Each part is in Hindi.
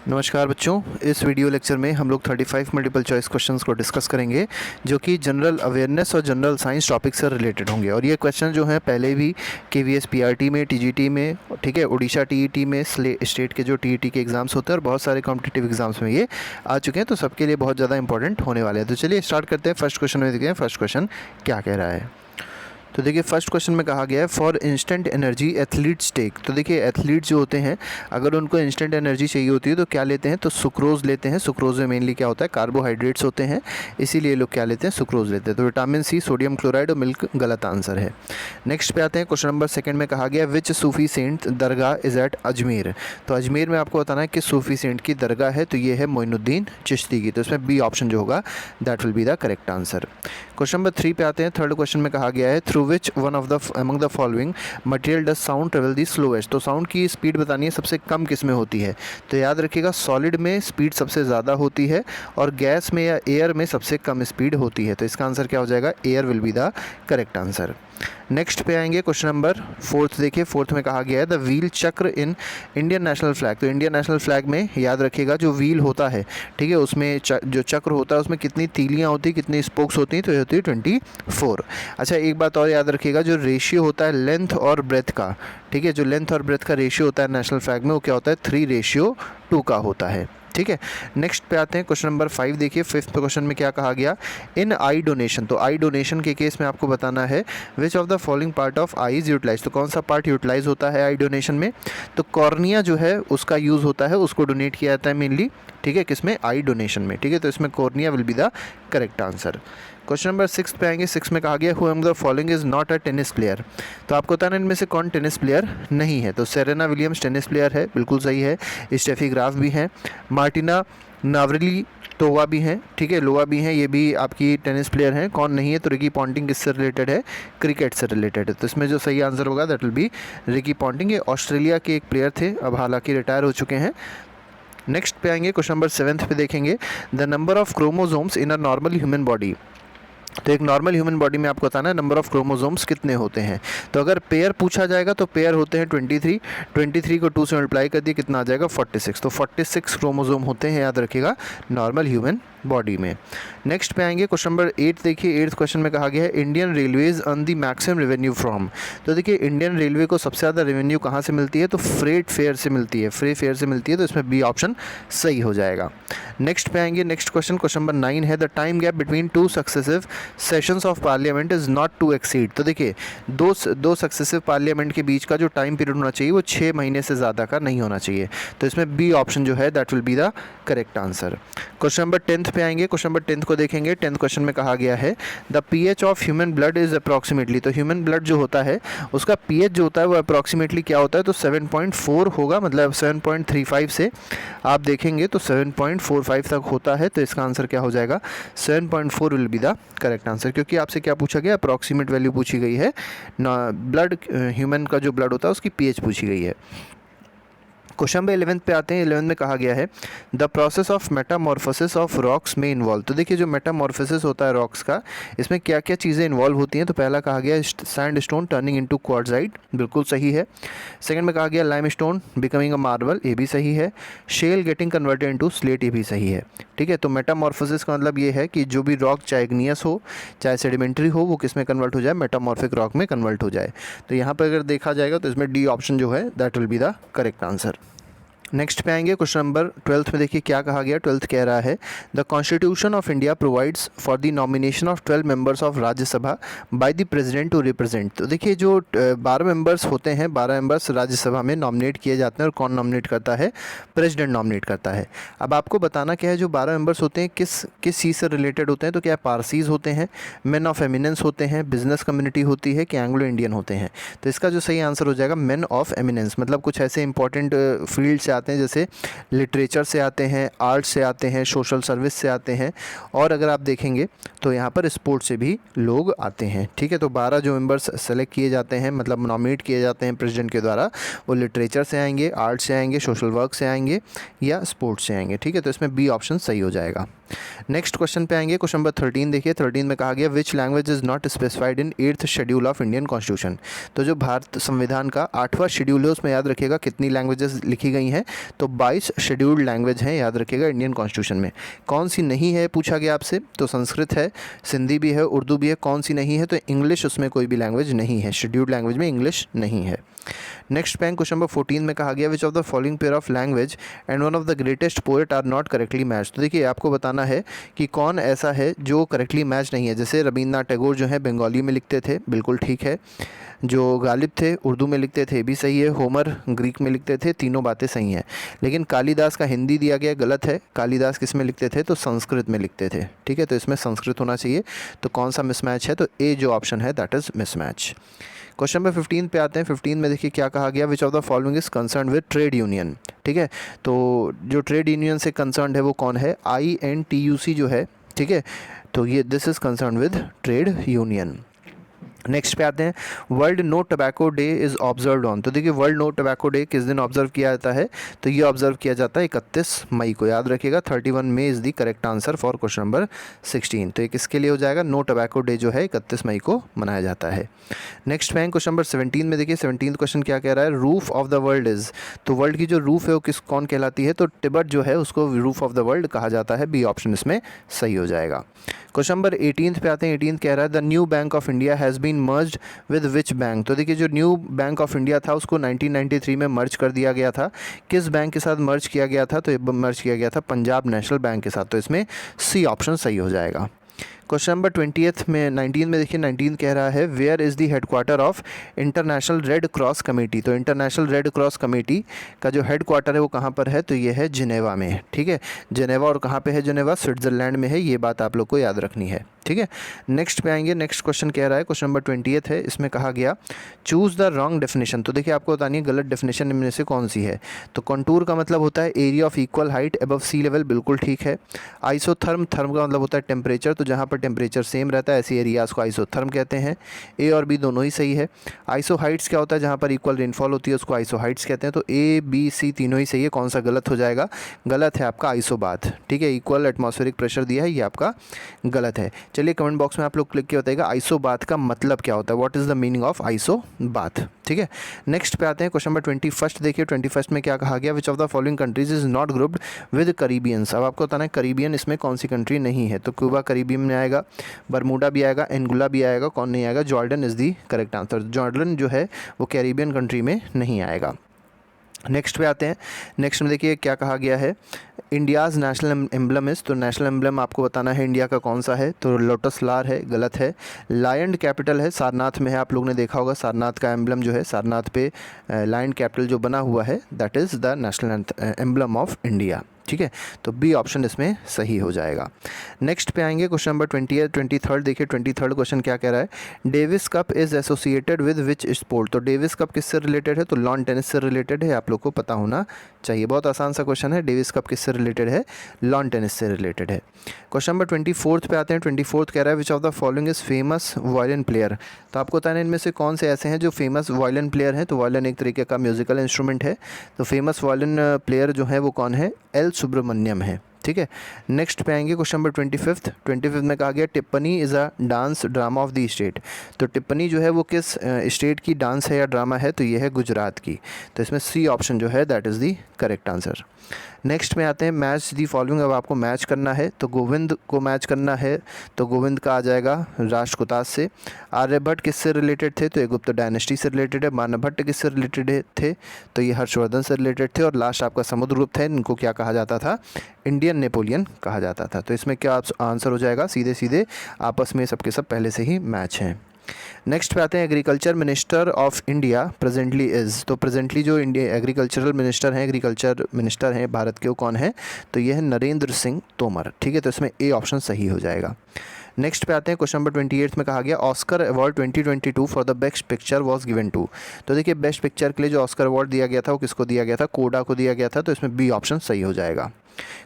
नमस्कार बच्चों, इस वीडियो लेक्चर में हम लोग 35 मल्टीपल चॉइस क्वेश्चंस को डिस्कस करेंगे जो कि जनरल अवेयरनेस और जनरल साइंस टॉपिक से रिलेटेड होंगे। और ये क्वेश्चन जो हैं पहले भी केवीएस पीआरटी में, टीजीटी में, ठीक है, उड़ीसा टीईटी में, स्टेट के जो टीईटी के एग्जाम्स होते हैं और बहुत सारे कॉम्पिटिटिव एग्जाम्स में ये आ चुके हैं, तो सबके लिए बहुत ज़्यादा इंपॉर्टेंट होने वाले हैं। तो चलिए स्टार्ट करते हैं। फर्स्ट क्वेश्चन में देखते हैं फर्स्ट क्वेश्चन क्या कह रहा है। तो देखिए फर्स्ट क्वेश्चन में कहा गया है for instant energy athletes take. तो देखिए एथलीट जो होते हैं अगर उनको इंस्टेंट एनर्जी चाहिए होती है तो क्या लेते हैं, तो सुक्रोज लेते हैं। सुक्रोज में मेनली क्या होता है, कार्बोहाइड्रेट्स होते हैं, इसीलिए लोग क्या लेते हैं, सुक्रोज लेते हैं। तो विटामिन सी, सोडियम क्लोराइड और मिल्क गलत आंसर है। नेक्स्ट पे आते हैं। क्वेश्चन नंबर सेकंड में कहा गया which Sufi saint dargah is at Ajmer. तो अजमेर में आपको बताना है कि सूफी सेंट की दरगाह है, तो ये है मोइनुद्दीन चिश्ती की। तो इसमें बी ऑप्शन जो होगा that will be the correct answer. Question number 3 पे आते हैं। थर्ड क्वेश्चन में कहा गया है through which one of the among the following material does sound travel the slowest। तो साउंड की स्पीड बतानी है सबसे कम किस में होती है। तो याद रखिएगा सॉलिड में स्पीड सबसे ज़्यादा होती है और गैस में या एयर में सबसे कम स्पीड होती है। तो इसका आंसर क्या हो जाएगा, air will be the correct answer. Next पे आएंगे क्वेश्चन नंबर फोर्थ। देखिए फोर्थ में कहा गया है द व्हील चक्र इन इंडियन नेशनल फ्लैग। तो इंडियन नेशनल फ्लैग में याद रखिएगा जो व्हील होता है, ठीक है, उसमें जो चक्र होता है उसमें कितनी तीलियां होती हैं, कितनी स्पोक्स होती हैं, तो ये होती है 24। अच्छा एक बात और याद रखिएगा जो रेशियो होता है लेंथ और ब्रेथ का, ठीक है, जो लेंथ और ब्रेथ का रेशियो होता है नेशनल फ्लैग में वो क्या होता है, 3:2 का होता है। ठीक है, नेक्स्ट पे आते हैं क्वेश्चन नंबर 5। देखिए फिफ्थ क्वेश्चन में क्या कहा गया, इन आई डोनेशन। तो आई डोनेशन के केस में आपको बताना है which of the following part of eye is utilize. तो कौन सा पार्ट यूटिलाइज होता है आई डोनेशन में, तो कॉर्निया जो है उसका यूज़ होता है, उसको डोनेट किया जाता है मेनली, ठीक है, किसमें, आई डोनेशन में, ठीक है, तो इसमें cornea will be the correct answer. Question number 6 पे आएंगे। 6 में कहा गया who among the following is not a tennis player. तो आपको बताना इनमें से कौन टेनिस प्लेयर नहीं है। तो सेरेना विलियम्स टेनिस प्लेयर है, बिल्कुल सही है। स्टेफी ग्राफ भी हैं, मार्टिना नावरली टोवा भी हैं, ठीक है, लोवा भी हैं, ये भी आपकी टेनिस प्लेयर हैं। कौन नहीं है, तो रिकी पॉन्टिंग किससे रिलेटेड है, क्रिकेट से रिलेटेड है। तो इसमें जो सही आंसर होगा that will be Ricky Ponting. ये ऑस्ट्रेलिया के एक प्लेयर थे, अब हालांकि रिटायर हो चुके हैं। नेक्स्ट पे आएंगे क्वेश्चन नंबर 7 पे देखेंगे the number of chromosomes in a normal human body. तो एक नॉर्मल ह्यूमन बॉडी में आपको बताना है नंबर ऑफ क्रोमोसोम्स कितने होते हैं। तो अगर पेयर पूछा जाएगा तो पेयर होते हैं 23। 23 को 2 से मल्टीप्लाई कर दिए कितना आ जाएगा, 46। तो 46 क्रोमोसोम होते हैं, याद रखिएगा, नॉर्मल ह्यूमन बॉडी में। नेक्स्ट पे आएंगे क्वेश्चन नंबर 8। देखिए 8th क्वेश्चन में कहा गया है Indian railways earn the maximum revenue from. तो देखिए इंडियन रेलवे को सबसे ज़्यादा रेवेन्यू कहाँ से मिलती है, तो फ्रेट फेयर से मिलती है, फ्री फेयर से मिलती है। तो इसमें बी ऑप्शन सही हो जाएगा। नेक्स्ट पे आएंगे। नेक्स्ट क्वेश्चन क्वेश्चन नंबर 9 है the time gap between 2 successive sessions of parliament is not to exceed. तो देखिए दो सक्सेसिव पार्लियामेंट के बीच का जो टाइम पीरियड होना चाहिए वो 6 महीने से ज़्यादा का नहीं होना चाहिए। तो इसमें बी ऑप्शन जो है that will be the correct answer. Question number 10th पे आएंगे। क्वेश्चन नंबर 10th को देखेंगे। 10th क्वेश्चन में कहा गया है the pH of human blood is approximately. तो ह्यूमन ब्लड जो होता है उसका पीएच जो होता है वो अप्रॉक्सीमेटली क्या होता है, तो 7.4 होगा, मतलब 7.35 से आप देखेंगे तो 7.45 तक होता है। तो इसका आंसर क्या हो जाएगा, 7.4 will be the correct answer, क्योंकि आपसे क्या पूछा गया, अप्रॉक्सीमेट वैल्यू पूछी गई है, ब्लड ह्यूमन का जो ब्लड होता है उसकी पीएच पूछी गई है। क्वेश्चन नंबर 11 पे आते हैं। 11 में कहा गया है the process of Metamorphosis of rocks में इन्वॉल्व। तो देखिए जो मेटामॉर्फोसिस होता है रॉक्स का, इसमें क्या क्या चीज़ें इन्वॉल्व होती हैं। तो पहला कहा गया sand stone turning into quartzite, बिल्कुल सही है। सेकंड में कहा गया lime stone becoming a marble, ये भी सही है। Shale getting converted into slate, ये भी सही है। ठीक है, तो मेटामॉर्फोसिस का मतलब ये है कि जो भी रॉक चाहे इग्नियस हो चाहे सेडिमेंट्री हो वो किस में कन्वर्ट हो जाए, मेटामॉर्फिक रॉक में कन्वर्ट हो जाए। तो यहाँ पर अगर देखा जाएगा तो इसमें डी ऑप्शन जो है that will be the correct answer. Next पे आएंगे क्वेश्चन नंबर 12 में। देखिए क्या कहा गया, 12th कह रहा है the constitution of India provides for the nomination of 12 members of Rajya Sabha by the president to represent. तो देखिए जो 12 मेंबर्स होते हैं, 12 मेंबर्स राज्यसभा में नॉमिनेट किए जाते हैं, और कौन नॉमिनेट करता है, प्रेसिडेंट नॉमिनेट करता है। अब आपको बताना क्या है, जो 12 मेंबर्स होते हैं किस चीज़ से रिलेटेड होते हैं। तो क्या पारसीज होते हैं, मैन ऑफ एमिनेंस होते हैं, बिजनेस कम्युनिटी होती है, कि एंग्लो इंडियन होते हैं। तो इसका जो सही आंसर हो जाएगा मैन ऑफ एमिनेंस, मतलब कुछ ऐसे इंपॉर्टेंट फील्ड से आते हैं, जैसे लिटरेचर से आते हैं, आर्ट से आते हैं, सोशल सर्विस से आते हैं, और अगर आप देखेंगे तो यहाँ पर स्पोर्ट्स से भी लोग आते हैं। ठीक है, तो 12 जो मेंबर्स सेलेक्ट किए जाते हैं, मतलब नॉमिनेट किए जाते हैं प्रेसिडेंट के द्वारा, वो लिटरेचर से आएंगे, आर्ट से आएंगे, सोशल वर्क से आएंगे, या स्पोर्ट्स से आएंगे। ठीक है, तो इसमें बी ऑप्शन सही हो जाएगा। नेक्स्ट क्वेश्चन पे आएंगे। क्वेश्चन नंबर 13 देखिए। 13 में कहा गया which language is not specified in 8th schedule of Indian constitution. तो जो भारत संविधान का 8वां शेड्यूल है उसमें याद रखिएगा कितनी लैंग्वेजेस लिखी गई हैं, तो 22 शेड्यूल्ड लैंग्वेज हैं, याद रखिएगा, इंडियन कॉन्स्टिट्यूशन में। कौन सी नहीं है पूछा गया आपसे, तो संस्कृत है, सिंधी भी है, उर्दू भी है। कौन सी नहीं है, तो इंग्लिश, उसमें कोई भी लैंग्वेज नहीं है, शेड्यूल्ड लैंग्वेज में इंग्लिश नहीं है। नेक्स्ट बैंक क्वेश्चन नंबर 14 में कहा गया which of the following pair of language and one of the greatest poet are not correctly match. तो देखिए आपको बताना है कि कौन ऐसा है जो करेक्टली मैच नहीं है। जैसे रविंद्रनाथ टैगोर जो है बंगाली में लिखते थे, बिल्कुल ठीक है। जो गालिब थे उर्दू में लिखते थे, भी सही है। होमर ग्रीक में लिखते थे, तीनों बातें सही हैं। लेकिन कालिदास का हिंदी दिया गया, गलत है। कालिदास किस में लिखते थे, तो संस्कृत में लिखते थे, ठीक है। तो इसमें संस्कृत होना चाहिए। तो कौन सा मिसमैच है, तो ए जो ऑप्शन है that is mismatch. Question number 15 पे आते हैं। 15 में देखिए क्या कहा गया, which of the following is concern with trade union, ठीक है। तो जो ट्रेड यूनियन से कंसर्न है वो कौन है, INTUC जो है, ठीक है। तो ये this is concern with trade union. Next पे आते हैं, world no tobacco day is observed on. तो देखिए वर्ल्ड नो टबैको डे किस दिन ऑब्जर्व किया जाता है, तो ये ऑब्जर्व किया जाता है 31 मई को, याद रखिएगा। 31 May is the correct answer for question number 16। तो ये किसके लिए हो जाएगा, नो टबैको डे जो है 31 मई को मनाया जाता है। नेक्स्ट पे क्वेश्चन नंबर 17 में देखिए 17 क्वेश्चन क्या कह रहा है, roof of the world is. तो वर्ल्ड की जो रूफ है वो कौन कहलाती है, तो तिब्बत जो है उसको रूफ ऑफ द वर्ल्ड कहा जाता है। बी ऑप्शन इसमें सही हो जाएगा। क्वेश्चन नंबर 18 पे आते हैं। 18 कह रहा है the new bank of India has been merged with which bank. तो देखिए जो न्यू बैंक ऑफ इंडिया था उसको 1993 में मर्ज कर दिया गया था। किस बैंक के साथ मर्ज किया गया था, तो ये मर्ज किया गया था पंजाब नेशनल बैंक के साथ। तो इसमें सी ऑप्शन सही हो जाएगा। क्वेश्चन नंबर 20 में 19 में देखिए 19 कह रहा है where is the headquarter of international red cross committee. तो इंटरनेशनल रेड क्रॉस कमेटी का जो हेडक्वार्टर है वो कहाँ पर है, तो ये है जिनेवा में, ठीक है। जिनेवा, और कहाँ पे है जिनेवा, स्विट्ज़रलैंड में है। ये बात आप लोग को याद रखनी है, ठीक है। नेक्स्ट पे आएंगे। नेक्स्ट क्वेश्चन कह रहा है, क्वेश्चन नंबर 20 है, इसमें कहा गया चूज़ द रॉन्ग डेफिनेशन। तो देखिए आपको बतानी है गलत डेफिनेशन इनमें से कौन सी है। तो कंटूर का मतलब होता है area of equal height above sea level, बिल्कुल ठीक है। आइसोथर्म, थर्म का मतलब होता है टेम्परेचर, तो जहाँ पर टेम्परेचर सेम रहता है ऐसी एरियाज़ को आइसोथर्म कहते हैं। ए और बी दोनों ही सही है। आइसो हाइट्स क्या होता है, जहाँ पर इक्वल रेनफॉल होती है उसको आइसो हाइट्स कहते हैं। तो ए बी सी तीनों ही सही है। कौन सा गलत हो जाएगा, गलत है आपका आइसोबाथ, ठीक है। इक्वल एटमॉस्फेरिक प्रेशर दिया है, ये आपका गलत है। चलिए कमेंट बॉक्स में आप लोग क्लिक किया बताइएगा आइसोबाथ का मतलब क्या होता है, what is the meaning of isobath, ठीक है। नेक्स्ट पे आते हैं। क्वेश्चन नंबर 21 देखिए 21 में क्या कहा गया, which of the following countries is not grouped with Caribbeans. अब आपको बताना है करीबियन इसमें कौन सी कंट्री नहीं है। तो क्यूबा करीबियन में आएगा, बरमूडा भी आएगा, एंगुला भी आएगा, कौन नहीं आएगा, Jordan is the correct answer. Jordan जो है वो कैरिबियन कंट्री में नहीं आएगा। नेक्स्ट पे आते हैं। नेक्स्ट में देखिए क्या कहा गया है, इंडियाज़ नेशनल एम्बलम इस। तो नेशनल एम्बलम आपको बताना है इंडिया का कौन सा है, तो लोटस फ्लावर है, गलत है। लायन कैपिटल है, सारनाथ में है, आप लोग ने देखा होगा सारनाथ का एम्बलम जो है, सारनाथ पे लायन कैपिटल जो बना हुआ है that is the national emblem of India, ठीक है। तो बी ऑप्शन इसमें सही हो जाएगा। नेक्स्ट पे आएंगे क्वेश्चन नंबर 23 देखिए 23 क्वेश्चन क्या कह रहा है, Davis cup is associated with which sport. तो डेविस कप किससे रिलेटेड है, तो लॉन टेनिस से रिलेटेड है, आप लोग को पता होना चाहिए। बहुत आसान सा क्वेश्चन है, डेविस कप किससे रिलेटेड है, लॉन टेनिस से रिलेटेड है। क्वेश्चन नंबर 24 पे आते हैं। 24 कह रहा है which of the following is famous violin player. तो आपको बताना है इनमें से कौन से ऐसे हैं जो फेमस वायलिन प्लेयर हैं। तो वायलिन एक तरीके का म्यूजिकल इंस्ट्रूमेंट है, तो फेमस वायलिन प्लेयर जो है वो कौन है, एल सुब्रमण्यम है, ठीक है। नेक्स्ट पे आएंगे क्वेश्चन नंबर 25 में कहा गया टिप्पणी is a dance drama of the state. तो टिप्पणी जो है वो किस स्टेट की डांस है या ड्रामा है, तो ये है गुजरात की। तो इसमें सी ऑप्शन जो है that is the correct answer. Next में आते हैं मैच दी फॉलोइंग। अब आपको मैच करना है तो गोविंद को मैच करना है, तो गोविंद का आ जाएगा राष्ट्रकुतास से। आर्यभट्ट किससे रिलेटेड थे, तो ये गुप्त डायनेस्टी से रिलेटेड है। मानवभट्ट किससे रिलेटेड थे, तो ये हर्षवर्धन से रिलेटेड थे। और लास्ट आपका समुद्रगुप्त है, इनको क्या कहा जाता था, इंडियन नेपोलियन कहा जाता था। तो इसमें क्या आंसर हो जाएगा, सीधे सीधे आपस में सबके सब पहले से ही मैच हैं। नेक्स्ट पे आते हैं agriculture minister of India presently is. तो प्रेजेंटली जो इंडिया एग्रीकल्चरल मिनिस्टर हैं, एग्रीकल्चर मिनिस्टर हैं भारत के, वो कौन है, तो ये है नरेंद्र सिंह तोमर, ठीक है। तो इसमें ए ऑप्शन सही हो जाएगा। नेक्स्ट पे आते हैं क्वेश्चन नंबर 28 में कहा गया Oscar award 2022 for the best picture was given to. तो देखिए बेस्ट पिक्चर के लिए जो ऑस्कर अवार्ड दिया गया था वो किसको दिया गया था, कोडा को दिया गया था। तो इसमें बी ऑप्शन सही हो जाएगा।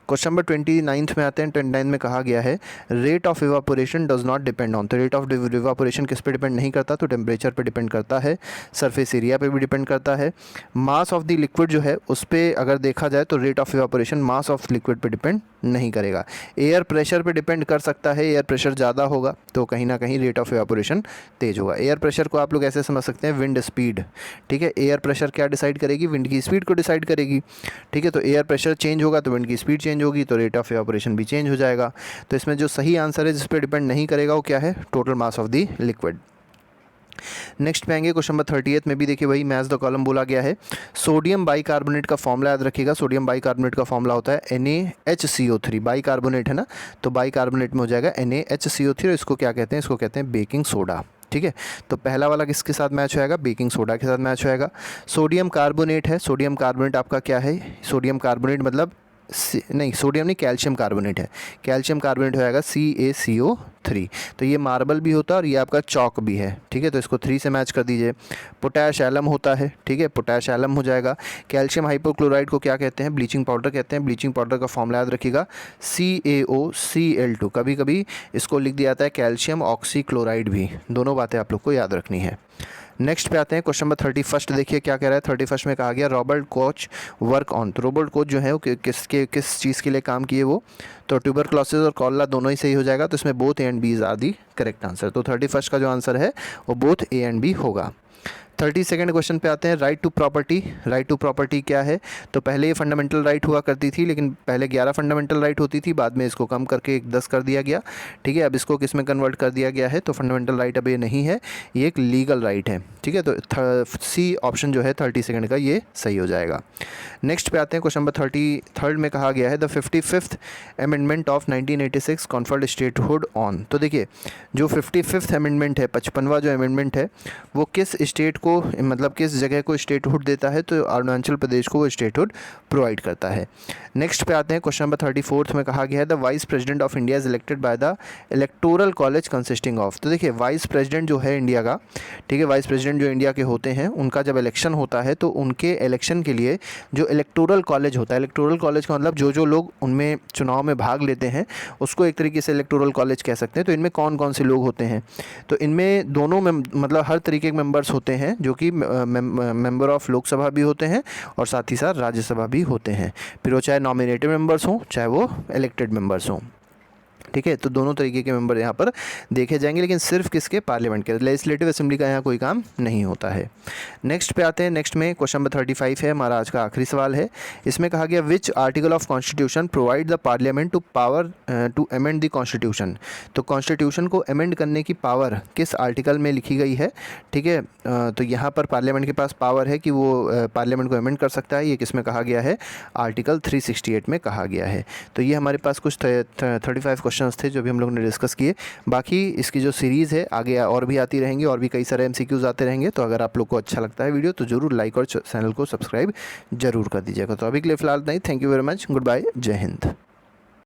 क्वेश्चन नंबर 29 में आते हैं। 29 में कहा गया है rate of evaporation does not depend on. तो रेट ऑफ इवापोरेशन किस पे डिपेंड नहीं करता, तो टेम्परेचर पे डिपेंड करता है, सरफेस एरिया पे भी डिपेंड करता है। मास ऑफ द लिक्विड जो है उस पर अगर देखा जाए तो rate of evaporation mass of liquid पे डिपेंड नहीं करेगा। एयर प्रेशर पे डिपेंड कर सकता है, एयर प्रेशर ज़्यादा होगा तो कहीं ना कहीं रेट ऑफ इवापोरेशन तेज होगा। एयर प्रेशर को आप लोग ऐसे समझ सकते हैं विंड स्पीड, ठीक है। एयर प्रेशर क्या डिसाइड करेगी, विंड की स्पीड को डिसाइड करेगी, ठीक है। तो एयर प्रेशर चेंज होगा तो विंड की स्पीड चेंज होगी, तो रेट ऑफ इवापोरेशन भी चेंज हो जाएगा। तो इसमें जो सही आंसर है जिस पर डिपेंड नहीं करेगा वो क्या है, total mass of the liquid. Next पे आएंगे क्वेश्चन नंबर 38 में भी देखिए वही मैच द कॉलम बोला गया है। सोडियम बाइकार्बोनेट का फॉर्मूला याद रखिएगा। सोडियम बाइकार्बोनेट का फॉर्मूला होता है NaHCO3। बाइकार्बोनेट है ना, तो बाइकार्बोनेट में हो जाएगा NaHCO3 और इसको क्या कहते हैं, इसको कहते हैं बेकिंग सोडा, ठीक है। तो पहला वाला किसके साथ मैच होएगा, बेकिंग सोडा के साथ मैच होएगा। सोडियम कार्बोनेट है, सोडियम कार्बोनेट आपका क्या है, सोडियम कार्बोनेट मतलब नहीं सोडियम नहीं कैल्शियम कार्बोनेट है, कैल्शियम कार्बोनेट हो जाएगा CaCO3। तो ये मार्बल भी होता है और ये आपका चौक भी है, ठीक है। तो इसको 3 से मैच कर दीजिए। पोटैश एलम होता है, ठीक है, पोटैश एलम हो जाएगा। कैल्शियम हाइपोक्लोराइड को क्या कहते हैं, ब्लीचिंग पाउडर कहते हैं। ब्लीचिंग पाउडर का फॉर्मूला याद रखिएगा CaOCl2। कभी कभी इसको लिख दिया जाता है कैल्शियम ऑक्सीक्लोराइड भी, दोनों बातें आप लोग को याद रखनी है। नेक्स्ट पे आते हैं क्वेश्चन नंबर 31। देखिए क्या कह रहा है। 31 में कहा गया रॉबर्ट कोच वर्क ऑन। तो रॉबर्ट कोच जो है वो किस चीज़ के लिए काम किए वो, तो ट्यूबरक्लोसिस और कॉलरा दोनों ही सही हो जाएगा। तो इसमें both A and B are the correct answer. तो 31 का जो आंसर है वो बोथ ए एंड बी होगा। 32 क्वेश्चन पे आते हैं। Right to property. Right to property क्या है, तो पहले ये फंडामेंटल राइट हुआ करती थी, लेकिन पहले 11 फंडामेंटल राइट होती थी, बाद में इसको कम करके 10 कर दिया गया, ठीक है। अब इसको किस में कन्वर्ट कर दिया गया है, तो फंडामेंटल राइट अब ये नहीं है, ये एक लीगल राइट है, ठीक है। तो सी ऑप्शन जो है 32 का ये सही हो जाएगा। नेक्स्ट पे आते हैं क्वेश्चन नंबर 33 में कहा गया है the 55th amendment of 1986 conferred statehood on. तो देखिए जो 55th अमेंडमेंट है, 55वां जो अमेंडमेंट है वो किस स्टेट को मतलब किस जगह को स्टेटहुड देता है, तो अरुणाचल प्रदेश को वो स्टेटहुड प्रोवाइड करता है। नेक्स्ट पे आते हैं क्वेश्चन नंबर 34 में कहा गया है the vice president of India is elected by the electoral college consisting of. तो देखिए वाइस प्रेसिडेंट जो है इंडिया का, ठीक है, वाइस प्रेसिडेंट जो इंडिया के होते हैं उनका जब इलेक्शन होता है तो उनके इलेक्शन के लिए जो इलेक्टोरल कॉलेज होता है, इलेक्टोरल कॉलेज का मतलब जो लोग उनमें चुनाव में भाग लेते हैं उसको एक तरीके से इलेक्टोरल कॉलेज कह सकते हैं। तो इनमें कौन कौन से लोग होते हैं, तो इनमें दोनों में मतलब हर तरीके के मेंबर्स होते हैं जो कि मेंबर ऑफ लोकसभा भी होते हैं और साथ ही साथ राज्यसभा भी होते हैं, फिर वो चाहे नॉमिनेटेड मेंबर्स हों चाहे वो इलेक्टेड मेंबर्स हों, ठीक है। तो दोनों तरीके के मेंबर यहाँ पर देखे जाएंगे, लेकिन सिर्फ किसके, पार्लियामेंट के, लेजिस्लेटिव असेंबली का यहाँ कोई काम नहीं होता है। नेक्स्ट पे आते हैं। नेक्स्ट में क्वेश्चन नंबर 35 है, हमारा आज का आखिरी सवाल है। इसमें कहा गया which article of constitution provide the parliament to power to amend the constitution. तो कॉन्स्टिट्यूशन को अमेंड करने की पावर किस आर्टिकल में लिखी गई है, ठीक है। तो यहाँ पर पार्लियामेंट के पास पावर है कि वो पार्लियामेंट को अमेंड कर सकता है, ये किस में कहा गया है, आर्टिकल 368 में कहा गया है। तो ये हमारे पास कुछ 35 क्वेश्चन थे जो भी हम लोग ने डिस्कस किए। बाकी इसकी जो सीरीज़ है आगे और भी आती रहेंगी और भी कई सारे MCQs आते रहेंगे। तो अगर आप लोग को अच्छा लगता है वीडियो तो ज़रूर लाइक और चैनल को सब्सक्राइब जरूर कर दीजिएगा। तो अभी के लिए फ़िलहाल नहीं, thank you very much, good bye, जय हिंद।